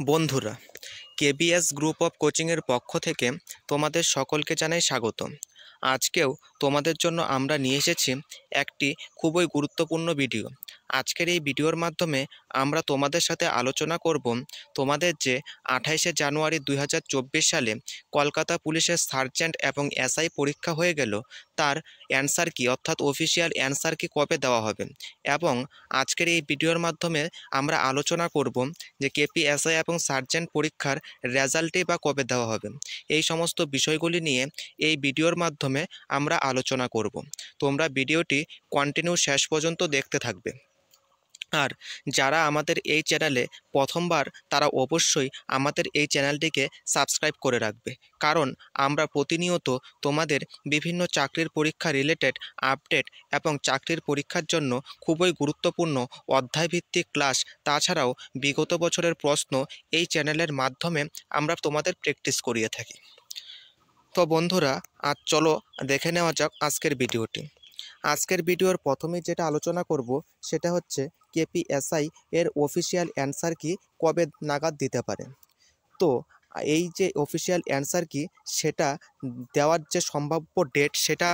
বন্ধুরা, KBS group of কোচিংয়ের পক্ষ থেকে তোমাদের সকলকে জানাই স্বাগতম। আজকেও তোমাদের জন্য আমরা নিয়ে এসেছি একটি খুবই গুরুত্বপূর্ণ ভিডিও। আজকের এই ভিডিওর মাধ্যমে আমরা তোমাদের সাথে আলোচনা করব তোমাদের যে 28শে জানুয়ারি 2024 সালে কলকাতা পুলিশের সার্জেন্ট এবং এসআই পরীক্ষা হয়ে গেল, তার অ্যান্সার কি, অর্থাৎ অফিসিয়াল অ্যান্সার কি কবে দেওয়া হবে। এবং আজকের এই ভিডিওর মাধ্যমে আমরা আলোচনা করব যে কেপি এসআই এবং সার্জেন্ট পরীক্ষার রেজাল্টই বা কবে দেওয়া হবে। এই সমস্ত বিষয়গুলি নিয়ে এই ভিডিওর মাধ্যমে আমরা আলোচনা করব। তোমরা ভিডিওটি কন্টিনিউ শেষ পর্যন্ত দেখতে থাকবে। আর যারা আমাদের এই চ্যানেলে প্রথমবার, তারা অবশ্যই আমাদের এই চ্যানেলটিকে সাবস্ক্রাইব করে রাখবে, কারণ আমরা প্রতিনিয়ত তোমাদের বিভিন্ন চাকরির পরীক্ষা রিলেটেড আপডেট এবং চাকরির পরীক্ষার জন্য খুবই গুরুত্বপূর্ণ অধ্যায়ভিত্তিক ক্লাস, তাছাড়াও বিগত বছরের প্রশ্ন এই চ্যানেলের মাধ্যমে আমরা তোমাদের প্র্যাকটিস করিয়ে থাকি। তো বন্ধুরা, আজ চলো দেখে নেওয়া যাক আজকের ভিডিওটি। আজকের ভিডিওর প্রথমেই যেটা আলোচনা করব সেটা হচ্ছে কেপিএসআই এর অফিসিয়াল অ্যান্সার কি কবে নাগাদ দিতে পারে। তো এই যে অফিসিয়াল অ্যান্সার কি, সেটা দেওয়ার যে সম্ভাব্য ডেট, সেটা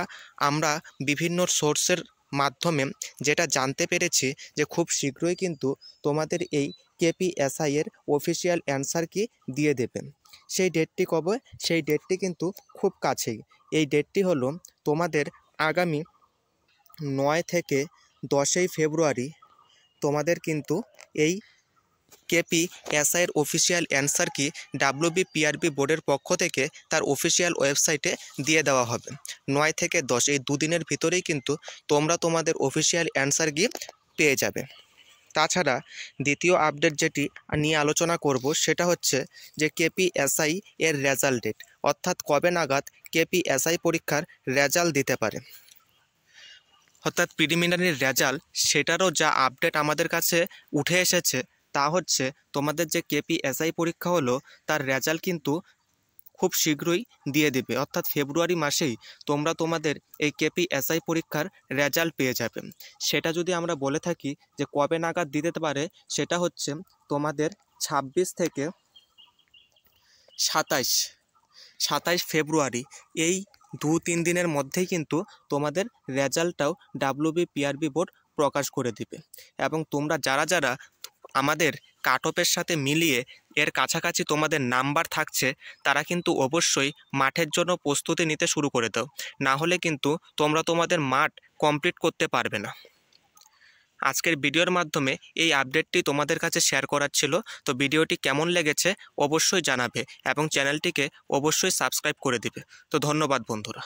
আমরা বিভিন্ন সোর্সের মাধ্যমে যেটা জানতে পেরেছি যে খুব শীঘ্রই কিন্তু তোমাদের এই কেপিএসআই এর অফিসিয়াল অ্যান্সার কি দিয়ে দেবেন। সেই ডেটটি কবে? সেই ডেটটি কিন্তু খুব কাছেই। এই ডেটটি হলো তোমাদের আগামী 9 থেকে 10ই ফেব্রুয়ারি তোমাদের কিন্তু এই কেপিএসআই এর অফিসিয়াল অ্যান্সার কি ডাব্লিউবিপিআরবি বোর্ডের পক্ষ থেকে তার অফিসিয়াল ওয়েবসাইটে দিয়ে দেওয়া হবে। 9 থেকে 10 এই দুদিনের ভিতরেই কিন্তু তোমরা তোমাদের অফিসিয়াল অ্যান্সার কি পেয়ে যাবে। তাছাড়া দ্বিতীয় আপডেট যেটি নিয়ে আলোচনা করব সেটা হচ্ছে যে কেপিএসআই এর রেজাল্ট ডেট, অর্থাৎ কবে নাগাদ কেপিএসআই পরীক্ষার রেজাল্ট দিতে পারে, অর্থাৎ প্রিলিমিনারি রেজাল্ট। সেটারও যা আপডেট আমাদের কাছে উঠে এসেছে তা হচ্ছে তোমাদের যে কেপিএসআই পরীক্ষা হলো তার রেজাল্ট কিন্তু খুব শীঘ্রই দিয়ে দেবে, অর্থাৎ ফেব্রুয়ারি মাসেই তোমরা তোমাদের এই কেপিএসআই পরীক্ষার রেজাল্ট পেয়ে যাবে। সেটা যদি আমরা বলে থাকি যে কবে নাগাদ দিতে পারে, সেটা হচ্ছে তোমাদের 26 থেকে 27 ফেব্রুয়ারি, এই 2-3 দিনের মধ্যেই কিন্তু তোমাদের রেজাল্টটাও ডাব্লিউবিপিআরবি বোর্ড প্রকাশ করে দিবে। এবং তোমরা যারা যারা আমাদের কাট অফের সাথে মিলিয়ে এর কাছাকাছি তোমাদের নাম্বার থাকছে, তারা কিন্তু অবশ্যই মাঠের জন্য প্রস্তুতি নিতে শুরু করে দাও, না হলে কিন্তু তোমরা তোমাদের মাঠ কমপ্লিট করতে পারবে না। আজকের ভিডিওর মাধ্যমে এই আপডেটটি তোমাদের কাছে শেয়ার করার ছিল। তো ভিডিওটি কেমন লেগেছে অবশ্যই জানাবে এবং চ্যানেলটিকে অবশ্যই সাবস্ক্রাইব করে দিবে। তো ধন্যবাদ বন্ধুরা।